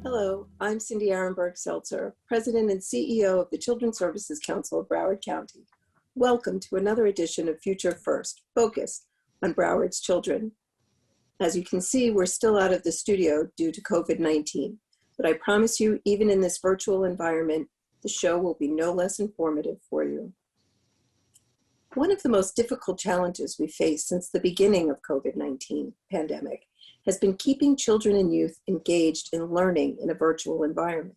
Hello, I'm Cindy Arenberg-Seltzer, President and CEO of the Children's Services Council of Broward County. Welcome to another edition of Future First, focused on Broward's children. As you can see, we're still out of the studio due to COVID-19, but I promise you, even in this virtual environment, the show will be no less informative for you. One of the most difficult challenges we faced since the beginning of COVID-19 pandemic has been keeping children and youth engaged in learning in a virtual environment,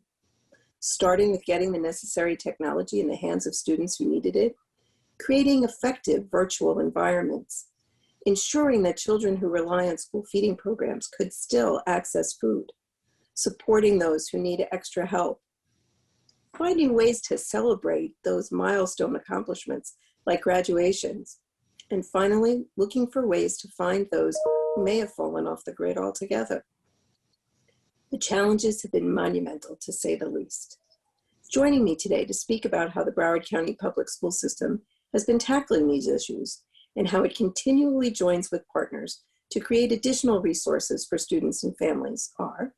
starting with getting the necessary technology in the hands of students who needed it, creating effective virtual environments, ensuring that children who rely on school feeding programs could still access food, supporting those who need extra help, finding ways to celebrate those milestone accomplishments like graduations, and finally, looking for ways to find those who may have fallen off the grid altogether. The challenges have been monumental, to say the least. Joining me today to speak about how the Broward County Public School System has been tackling these issues and how it continually joins with partners to create additional resources for students and families are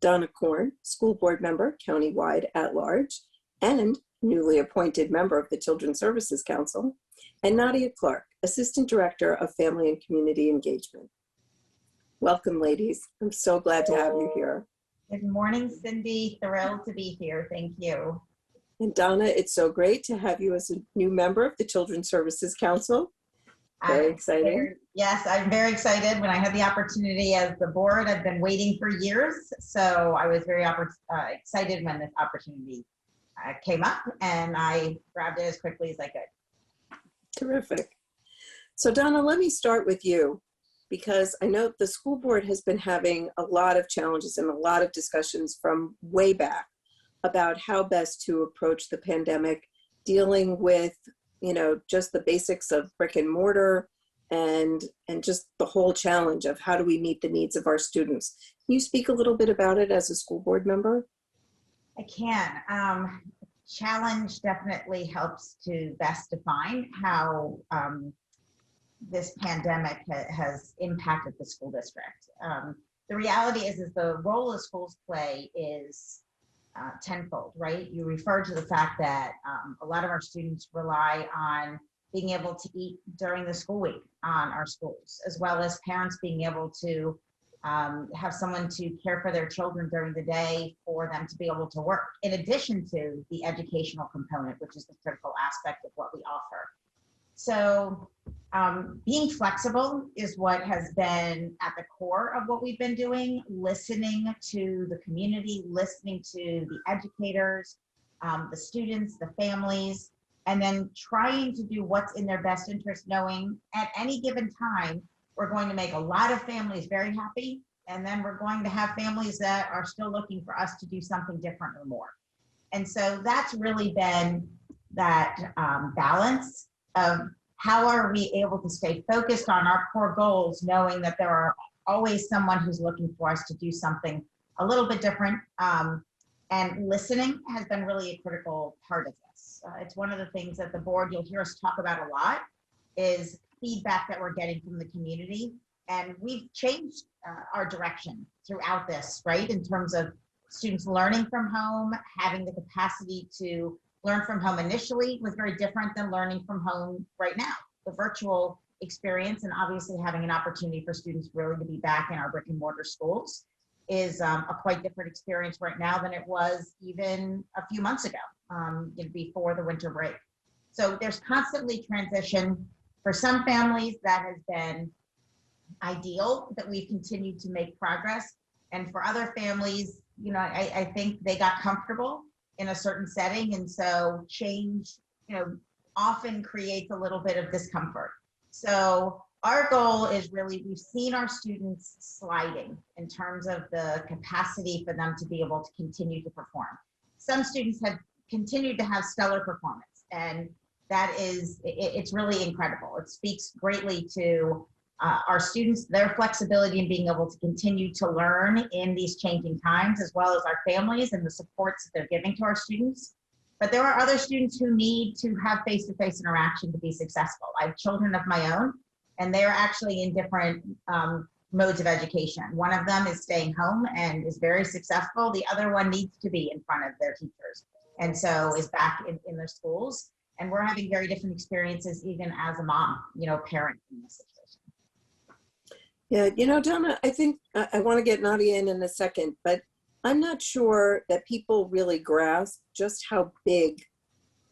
Donna Korn, school board member, countywide at large, and newly appointed member of the Children's Services Council, and Nadia Clarke, Assistant Director of Family and Community Engagement. Welcome, ladies. I'm so glad to have you here. Good morning, Cindy. Thrilled to be here. Thank you. And Donna, it's so great to have you as a new member of the Children's Services Council. Very exciting. Yes, I'm very excited. When I had the opportunity as the board, I've been waiting for years. So I was very excited when this opportunity came up, and I grabbed it as quickly as I could. Terrific. So Donna, let me start with you, because I know the school board has been having a lot of challenges and a lot of discussions from way back about how best to approach the pandemic, dealing with, just the basics of brick and mortar and just the whole challenge of how do we meet the needs of our students. Can you speak a little bit about it as a school board member? I can. Challenge definitely helps to best define how this pandemic has impacted the school district. The reality is the role of schools play is tenfold, right? You referred to the fact that a lot of our students rely on being able to eat during the school week on our schools, as well as parents being able to have someone to care for their children during the day for them to be able to work, in addition to the educational component, which is the critical aspect of what we offer. So being flexible is what has been at the core of what we've been doing, listening to the community, listening to the educators, the students, the families, and then trying to do what's in their best interest, knowing at any given time, we're going to make a lot of families very happy, and then we're going to have families that are still looking for us to do something different or more. And so that's really been that balance of how are we able to stay focused on our core goals, knowing that there are always someone who's looking for us to do something a little bit different. And listening has been really a critical part of this. It's one of the things that the board, you'll hear us talk about a lot, is feedback that we're getting from the community. And we've changed our direction throughout this, right? In terms of students learning from home, having the capacity to learn from home initially was very different than learning from home right now. The virtual experience, and obviously having an opportunity for students really to be back in our brick and mortar schools, is a quite different experience right now than it was even a few months ago, before the winter break. So there's constantly transition. For some families, that has been ideal, that we've continued to make progress. And for other families, I think they got comfortable in a certain setting. And so change, often creates a little bit of discomfort. So our goal is really, we've seen our students sliding in terms of the capacity for them to be able to continue to perform. Some students have continued to have stellar performance, and that is, it's really incredible. It speaks greatly to our students, their flexibility in being able to continue to learn in these changing times, as well as our families and the supports that they're giving to our students. But there are other students who need to have face-to-face interaction to be successful. I have children of my own, and they're actually in different modes of education. One of them is staying home and is very successful. The other one needs to be in front of their teachers, and so is back in their schools. And we're having very different experiences, even as a mom, parent in this situation. Yeah, Donna, I think I want to get Nadia in a second, but I'm not sure that people really grasp just how big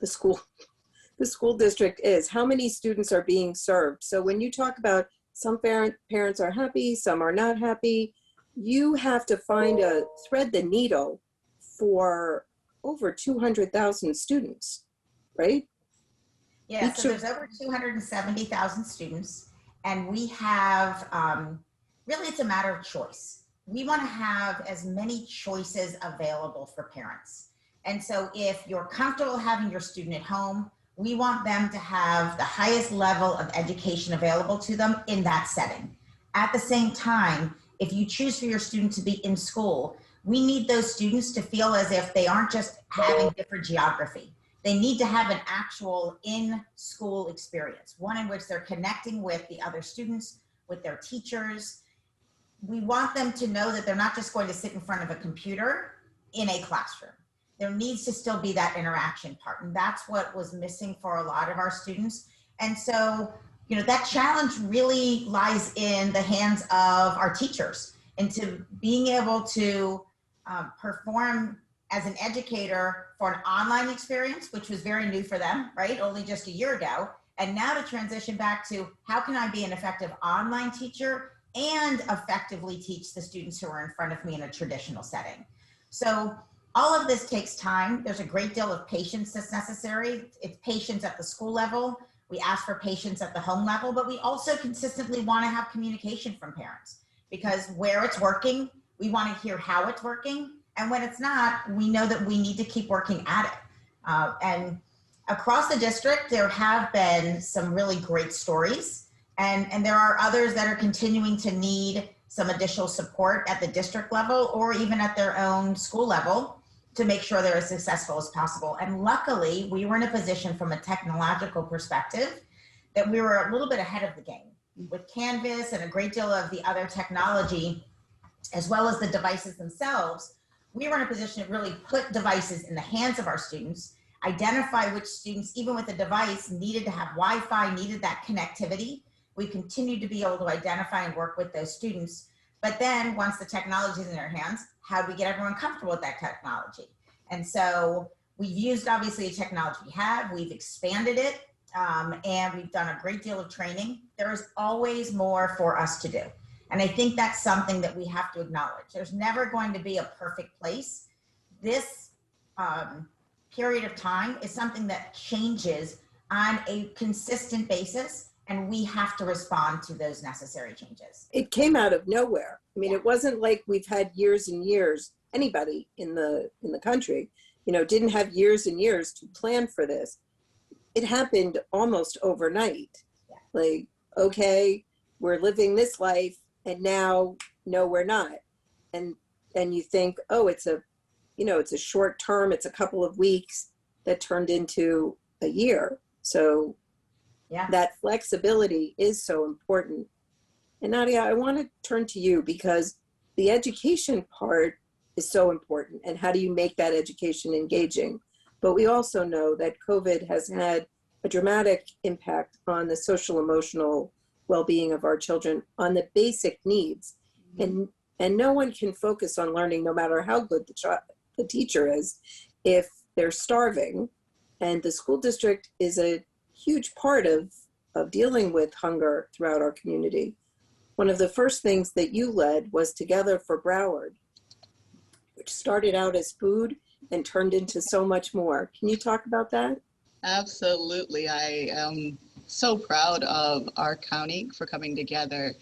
the school district is, how many students are being served. So when you talk about some parents are happy, some are not happy, you have to thread the needle for over 200,000 students, right? Yeah, so there's over 270,000 students, and we have, really it's a matter of choice. We want to have as many choices available for parents. And so if you're comfortable having your student at home, we want them to have the highest level of education available to them in that setting. At the same time, if you choose for your student to be in school, we need those students to feel as if they aren't just having different geography. They need to have an actual in-school experience, one in which they're connecting with the other students, with their teachers. We want them to know that they're not just going to sit in front of a computer in a classroom. There needs to still be that interaction part. And that's what was missing for a lot of our students. And so, that challenge really lies in the hands of our teachers, into being able to perform as an educator for an online experience, which was very new for them, right? Only just a year ago. And now to transition back to how can I be an effective online teacher and effectively teach the students who are in front of me in a traditional setting. So all of this takes time. There's a great deal of patience that's necessary. It's patience at the school level. We ask for patience at the home level, but we also consistently want to have communication from parents, because where it's working, we want to hear how it's working. And when it's not, we know that we need to keep working at it. And across the district, there have been some really great stories. And there are others that are continuing to need some additional support at the district level or even at their own school level to make sure they're as successful as possible. And luckily, we were in a position from a technological perspective that we were a little bit ahead of the game. With Canvas and a great deal of the other technology, as well as the devices themselves, we were in a position to really put devices in the hands of our students, identify which students, even with a device, needed to have Wi-Fi, needed that connectivity. We continued to be able to identify and work with those students. But then once the technology is in their hands, how do we get everyone comfortable with that technology? And so we've used obviously the technology we have, we've expanded it, and we've done a great deal of training. There is always more for us to do. And I think that's something that we have to acknowledge. There's never going to be a perfect place. This period of time is something that changes on a consistent basis, and we have to respond to those necessary changes. It came out of nowhere. I mean, It wasn't like we've had years and years, anybody in the country, didn't have years and years to plan for this. It happened almost overnight. Yeah. Like, okay, we're living this life, and now, no, we're not. And you think, oh, it's a short term, it's a couple of weeks that turned into a year. So yeah, that flexibility is so important. And Nadia, I want to turn to you because the education part is so important. And how do you make that education engaging? But we also know that COVID has had a dramatic impact on the social emotional well-being of our children, on the basic needs. And no one can focus on learning, no matter how good the teacher is, if they're starving. And the school district is a huge part of dealing with hunger throughout our community. One of the first things that you led was Together for Broward, which started out as food and turned into so much more. Can you talk about that? Absolutely. I am so proud of our county for coming together.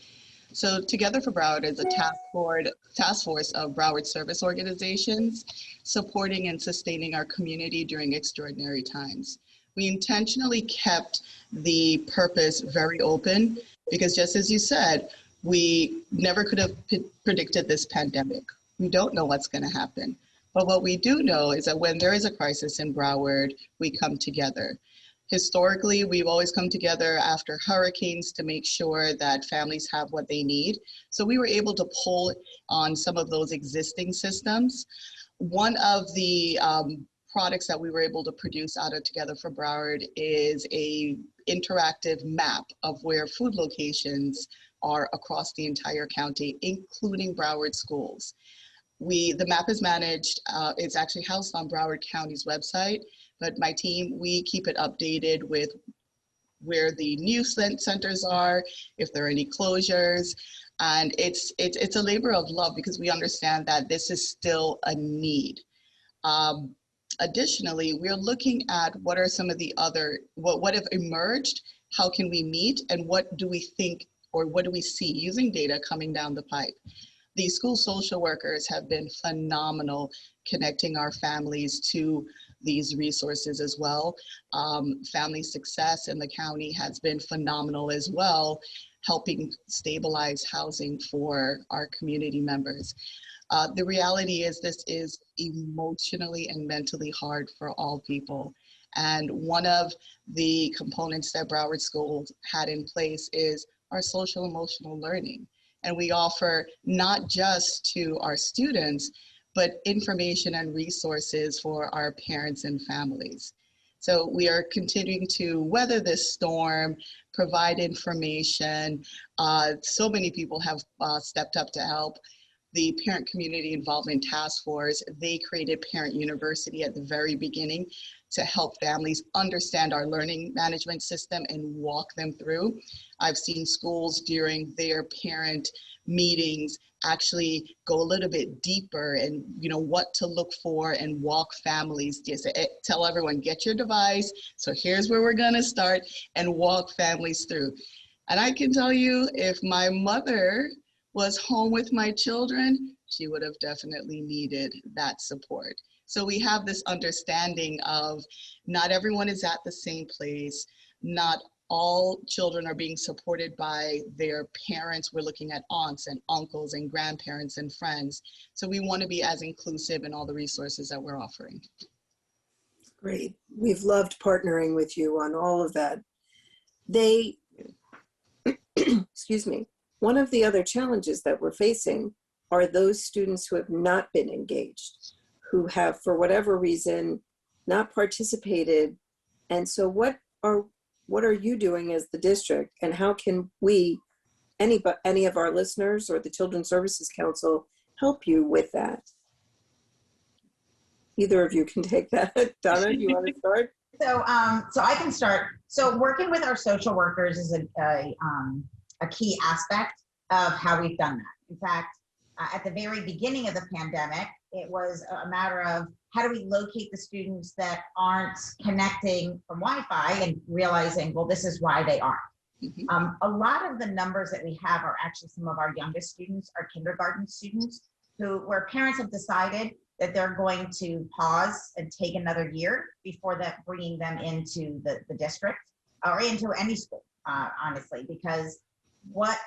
So Together for Broward is a task force of Broward service organizations supporting and sustaining our community during extraordinary times. We intentionally kept the purpose very open because, just as you said, we never could have predicted this pandemic. We don't know what's going to happen. But what we do know is that when there is a crisis in Broward, we come together. Historically, we've always come together after hurricanes to make sure that families have what they need. So we were able to pull on some of those existing systems. One of the products that we were able to produce out of Together for Broward is a interactive map of where food locations are across the entire county, including Broward schools. The map is managed, it's actually housed on Broward County's website, but my team, we keep it updated with where the new centers are, if there are any closures. And it's a labor of love because we understand that this is still a need. Additionally, we're looking at what are some of the other, what have emerged, how can we meet, and what do we think, or what do we see using data coming down the pipe. The school social workers have been phenomenal connecting our families to these resources as well. Family success in the county has been phenomenal as well, helping stabilize housing for our community members. The reality is this is emotionally and mentally hard for all people. And one of the components that Broward Schools had in place is our social emotional learning. And we offer not just to our students, but information and resources for our parents and families. So we are continuing to weather this storm, provide information. So many people have stepped up to help. The Parent Community Involvement Task Force, they created Parent University at the very beginning to help families understand our learning management system and walk them through. I've seen schools during their parent meetings actually go a little bit deeper and what to look for and walk families. Just tell everyone, get your device. So here's where we're gonna start and walk families through. And I can tell you, if my mother was home with my children, she would have definitely needed that support. So we have this understanding of not everyone is at the same place, not all children are being supported by their parents. We're looking at aunts and uncles and grandparents and friends. So we want to be as inclusive in all the resources that we're offering. Great. We've loved partnering with you on all of that. Excuse me. One of the other challenges that we're facing are those students who have not been engaged, who have, for whatever reason, not participated. And so what are you doing as the district, and how can we, any of our listeners or the Children's Services Council, help you with that? Either of you can take that. Donna, do you want to start? So I can start. So working with our social workers is a key aspect of how we've done that. In fact, at the very beginning of the pandemic, it was a matter of how do we locate the students that aren't connecting from Wi-Fi and realizing, well, this is why they aren't. Mm-hmm. A lot of the numbers that we have are actually some of our youngest students, our kindergarten students, where parents have decided that they're going to pause and take another year before that bringing them into the district or into any school, honestly, because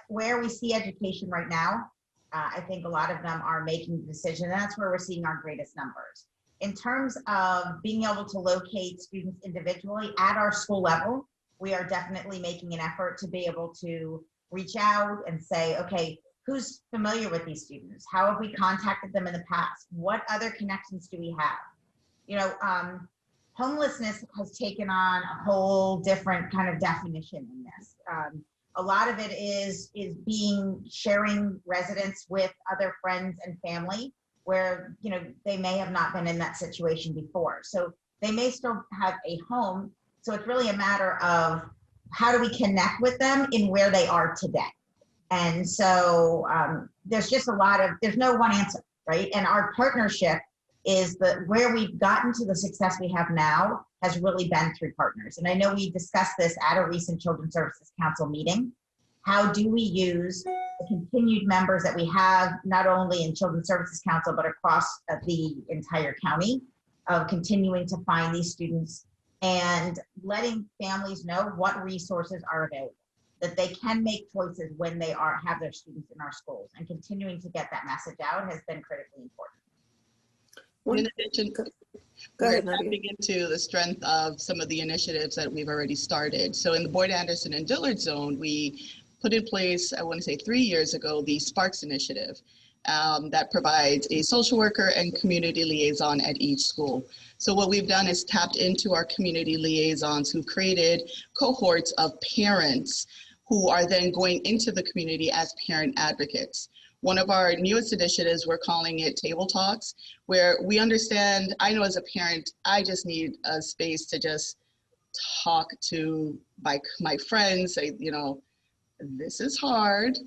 where we see education right now, I think a lot of them are making the decision, and that's where we're seeing our greatest numbers. In terms of being able to locate students individually at our school level, we are definitely making an effort to be able to reach out and say, okay, who's familiar with these students? How have we contacted them in the past? What other connections do we have? Homelessness has taken on a whole different kind of definition in this. A lot of it is sharing residence with other friends and family where, they may have not been in that situation before. So they may still have a home. So it's really a matter of how do we connect with them in where they are today? And so there's just there's no one answer, right? And our partnership is where we've gotten to the success we have now has really been through partners. And I know we discussed this at a recent Children's Services Council meeting. How do we use the continued members that we have, not only in Children's Services Council, but across the entire county, of continuing to find these students and letting families know what resources are available, that they can make choices when they have their students in our schools, and continuing to get that message out has been critically important. Go we're ahead, Nadia. tapping into the strength of some of the initiatives that we've already started. So in the Boyd Anderson and Dillard zone, we put in place, I want to say 3 years ago, the Sparks initiative that provides a social worker and community liaison at each school. So what we've done is tapped into our community liaisons who created cohorts of parents who are then going into the community as parent advocates. One of our newest initiatives, we're calling it Table Talks, where we understand, I know as a parent, I just need a space to just talk to my friends, say, you know, this is hard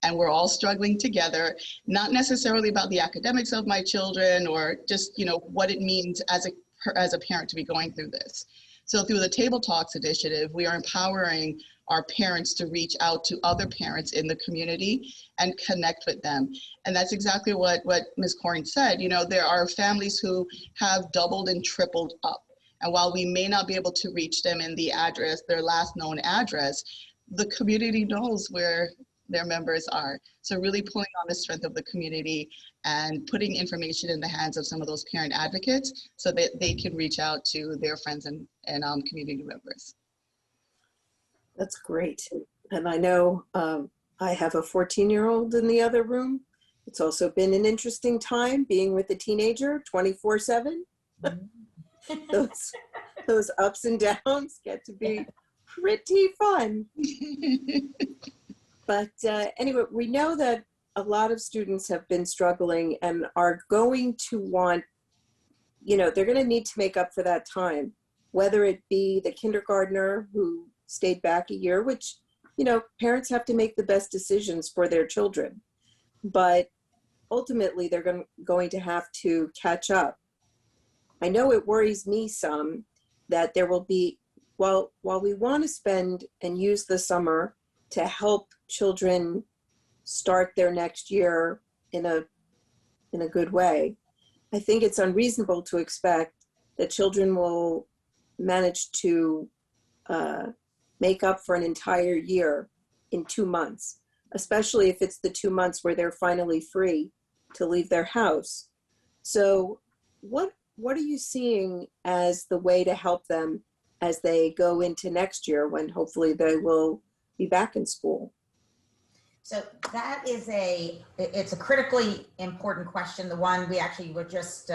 and we're all struggling together, not necessarily about the academics of my children or just, you know, what it means as a parent to be going through this. So through the Table Talks initiative, we are empowering our parents to reach out to other parents in the community and connect with them. And that's exactly what Ms. Korn said. You know, there are families who have doubled and tripled up. And while we may not be able to reach them in the address, their last known address, the community knows where their members are. So really pulling on the strength of the community and putting information in the hands of some of those parent advocates so that they can reach out to their friends and community members. That's great. And I know I have a 14-year-old in the other room. It's also been an interesting time being with a teenager 24/7. Those ups and downs get to be pretty fun. But anyway, we know that a lot of students have been struggling and are going to want, you know, they're going to need to make up for that time, whether it be the kindergartner who stayed back a year, which, you know, parents have to make the best decisions for their children. But ultimately, they're going to have to catch up. I know it worries me some that there will be, while we want to spend and use the summer to help children start their next year in a good way, I think it's unreasonable to expect that children will manage to make up for an entire year in 2 months, especially if it's the 2 months where they're finally free to leave their house. So what are you seeing as the way to help them as they go into next year when hopefully they will be back in school? So that is it's a critically important question. The one we actually were just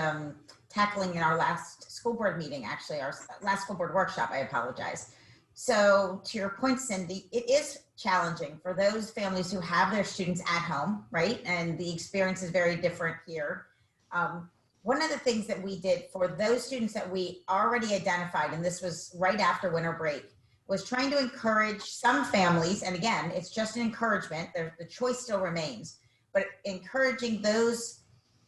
tackling in our last school board meeting, actually our last school board workshop, I apologize. So to your point, Cindy, it is challenging for those families who have their students at home, right? And the experience is very different here. One of the things that we did for those students that we already identified, and this was right after winter break, was trying to encourage some families, and again, it's just an encouragement, the choice still remains, but encouraging those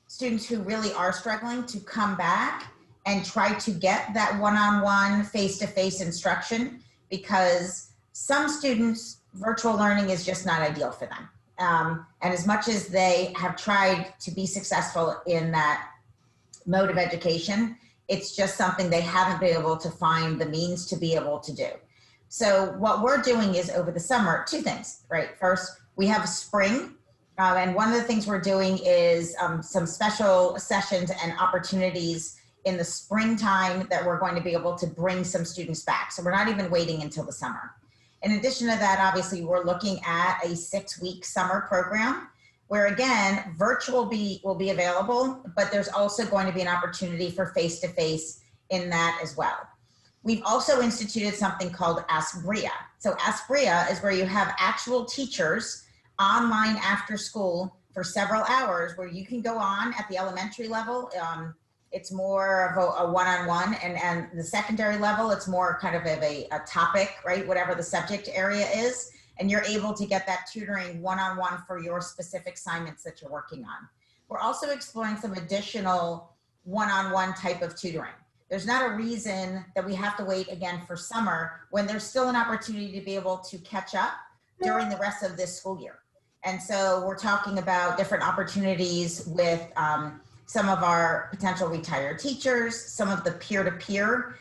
students who really are struggling to come back and try to get that one-on-one, face-to-face instruction, because some students, virtual learning is just not ideal for them. And as much as they have tried to be successful in that mode of education, it's just something they haven't been able to find the means to be able to do. So what we're doing is over the summer, two things, right? First, we have spring, and one of the things we're doing is some special sessions and opportunities in the springtime that we're going to be able to bring some students back. So we're not even waiting until the summer. In addition to that, obviously, we're looking at a 6-week summer program where, again, virtual will be available, but there's also going to be an opportunity for face-to-face in that as well. We've also instituted something called Ask Bria. So Ask Bria is where you have actual teachers online after school for several hours where you can go on at the elementary level. It's more of a one-on-one, and the secondary level, it's more kind of a topic, right? Whatever the subject area is, and you're able to get that tutoring one-on-one for your specific assignments that you're working on. We're also exploring some additional one-on-one type of tutoring. There's not a reason that we have to wait again for summer when there's still an opportunity to be able to catch up during the rest of this school year. And so we're talking about different opportunities with some of our potential retired teachers, some of the peer-to-peer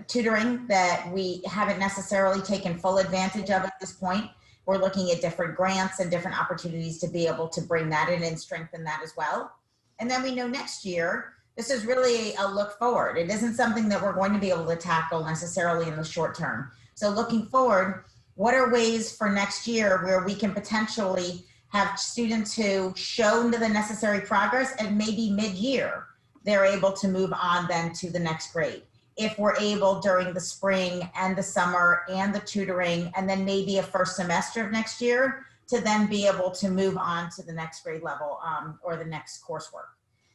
tutoring that we haven't necessarily taken full advantage of at this point. We're looking at different grants and different opportunities to be able to bring that in and strengthen that as well. And then we know next year, This is really a look forward. It isn't something that we're going to be able to tackle necessarily in the short term. So looking forward, what are ways for next year where we can potentially have students who show the necessary progress, and maybe mid-year they're able to move on then to the next grade. If we're able during the spring and the summer and the tutoring, and then maybe a first semester of next year, to then be able to move on to the next grade level or the next coursework.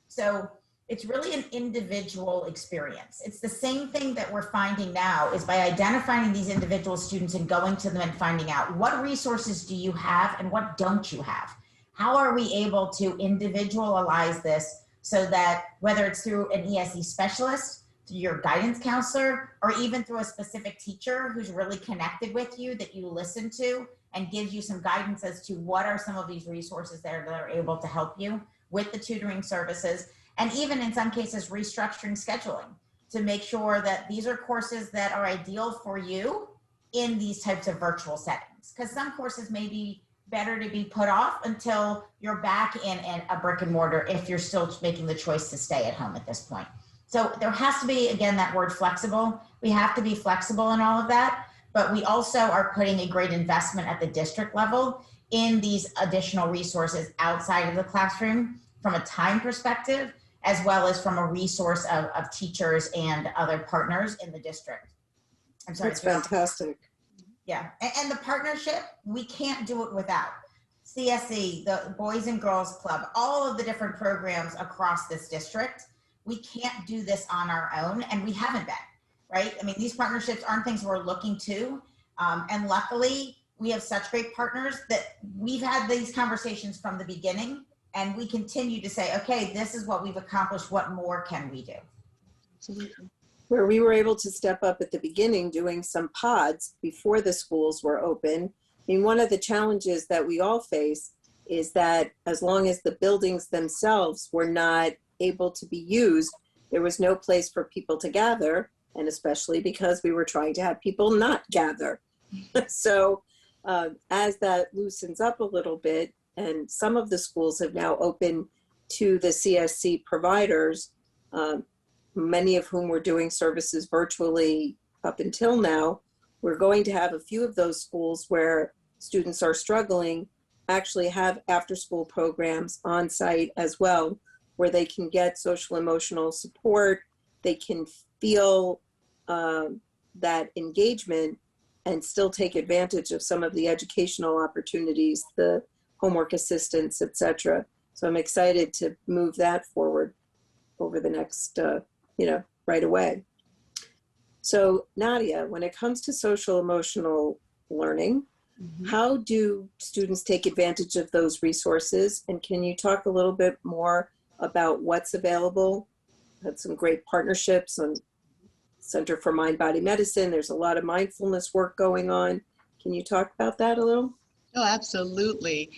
So it's really an individual experience. It's the same thing that we're finding now, is by identifying these individual students and going to them and finding out what resources do you have and what don't you have? How are we able to individualize this so that whether it's through an ESE specialist, through your guidance counselor, or even through a specific teacher who's really connected with you that you listen to and gives you some guidance as to what are some of these resources that are able to help you with the tutoring services, and even in some cases restructuring scheduling to make sure that these are courses that are ideal for you in these types of virtual settings. Because some courses may be better to be put off until you're back in a brick and mortar if you're still making the choice to stay at home at this point. So there has to be, again, that word flexible. We have to be flexible in all of that, but we also are putting a great investment at the district level in these additional resources outside of the classroom from a time perspective, as well as from a resource of teachers and other partners in the district. I'm sorry. That's fantastic. Yeah, and the partnership, we can't do it without. CSE, the Boys and Girls Club, all of the different programs across this district, we can't do this on our own, and we haven't been, right? I mean, these partnerships aren't things we're looking to, and luckily, we have such great partners that we've had these conversations from the beginning, and we continue to say, okay, this is what we've accomplished, what more can we do? Absolutely. Where we were able to step up at the beginning doing some pods before the schools were open. I mean, one of the challenges that we all face is that as long as the buildings themselves were not able to be used, there was no place for people to gather, and especially because we were trying to have people not gather. So as that loosens up a little bit, and some of the schools have now opened to the CSC providers, many of whom were doing services virtually up until now, we're going to have a few of those schools where students are struggling actually have after-school programs on site as well, where they can get social emotional support, they can feel that engagement and still take advantage of some of the educational opportunities, the homework assistance, etc. So I'm excited to move that forward over the next right away. So Nadia, when it comes to social emotional learning, how do students take advantage of those resources? And can you talk a little bit more about what's available? Had some great partnerships on Center for Mind Body Medicine. There's a lot of mindfulness work going on. Can you talk about that a little? Oh, absolutely.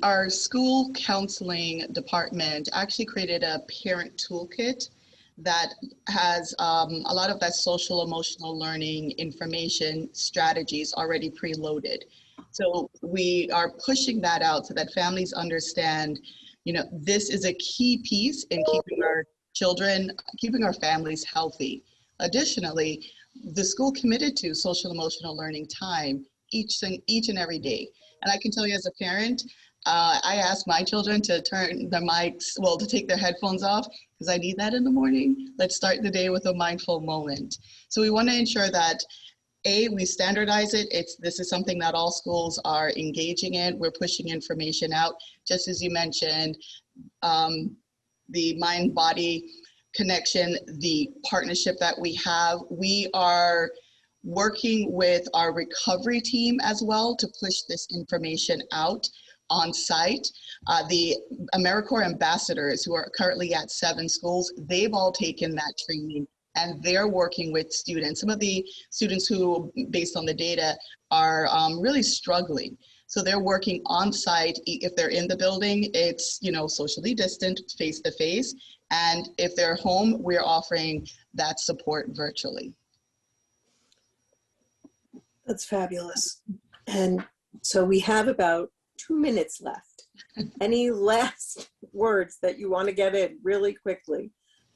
Our school counseling department actually created a parent toolkit that has a lot of that social emotional learning information strategies already preloaded. So we are pushing that out so that families understand, this is a key piece in keeping our children, keeping our families healthy. Additionally, the school committed to social emotional learning time each and every day. And I can tell you as a parent, I ask my children to turn their mics, to take their headphones off, because I need that in the morning. Let's start the day with a mindful moment. So we want to ensure that, we standardize it. This is something that all schools are engaging in. We're pushing information out, just as you mentioned, the mind-body connection, the partnership that we have. We are working with our recovery team as well to push this information out on site. The AmeriCorps ambassadors who are currently at 7 schools, they've all taken that training and they're working with students. Some of the students who, based on the data, are really struggling. So they're working on site. If they're in the building, it's socially distant, face to face. And if they're home, we're offering that support virtually. That's fabulous. And so we have about 2 minutes left. Any last words that you want to get in really quickly?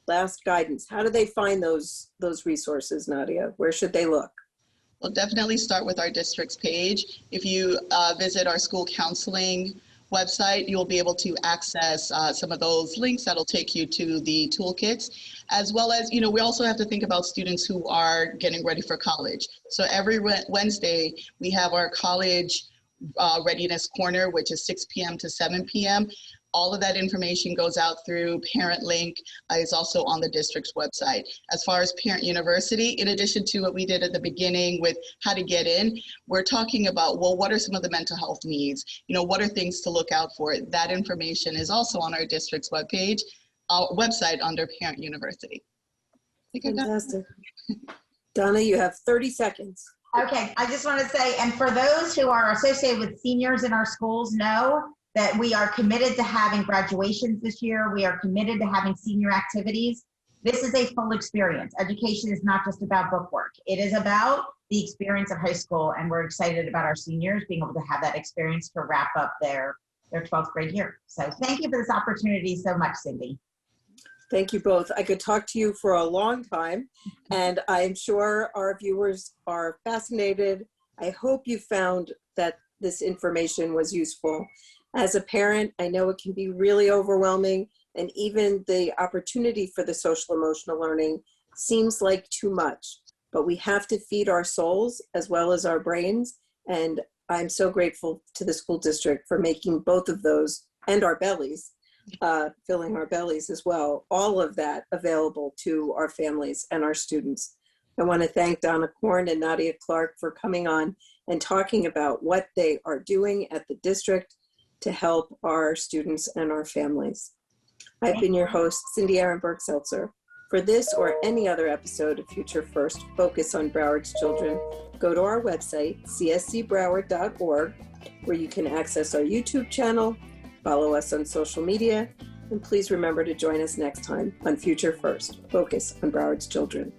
Last guidance. How do they find those resources, Nadia? Where should they look? We'll definitely start with our district's page. If you visit our school counseling website, you'll be able to access some of those links that'll take you to the toolkits, as well as, we also have to think about students who are getting ready for college. So every Wednesday, we have our college readiness corner, which is 6 p.m. to 7 p.m. All of that information goes out through Parent Link, is also on the district's website. As far as Parent University, in addition to what we did at the beginning with how to get in, we're talking about, well, what are some of the mental health needs? What are things to look out for? That information is also on our district's website under Parent University. Fantastic. Donna, you have 30 seconds. Okay, I just want to say, and for those who are associated with seniors in our schools, know that we are committed to having graduations this year. We are committed to having senior activities. This is a full experience. Education is not just about book work. It is about the experience of high school, and we're excited about our seniors being able to have that experience to wrap up their 12th grade year. So thank you for this opportunity so much, Cindy. Thank you both. I could talk to you for a long time, and I'm sure our viewers are fascinated. I hope you found that this information was useful. As a parent, I know it can be really overwhelming, and even the opportunity for the social emotional learning seems like too much, but we have to feed our souls as well as our brains. And I'm so grateful to the school district for making both of those, and our bellies, filling our bellies as well, all of that available to our families and our students. I want to thank Donna Korn and Nadia Clarke for coming on and talking about what they are doing at the district to help our students and our families. I've been your host, Cindy Ehrenberg-Seltzer. For this or any other episode of Future First, Focus on Broward's Children, go to our website, cscbroward.org, where you can access our YouTube channel, follow us on social media, and please remember to join us next time on Future First, Focus on Broward's Children.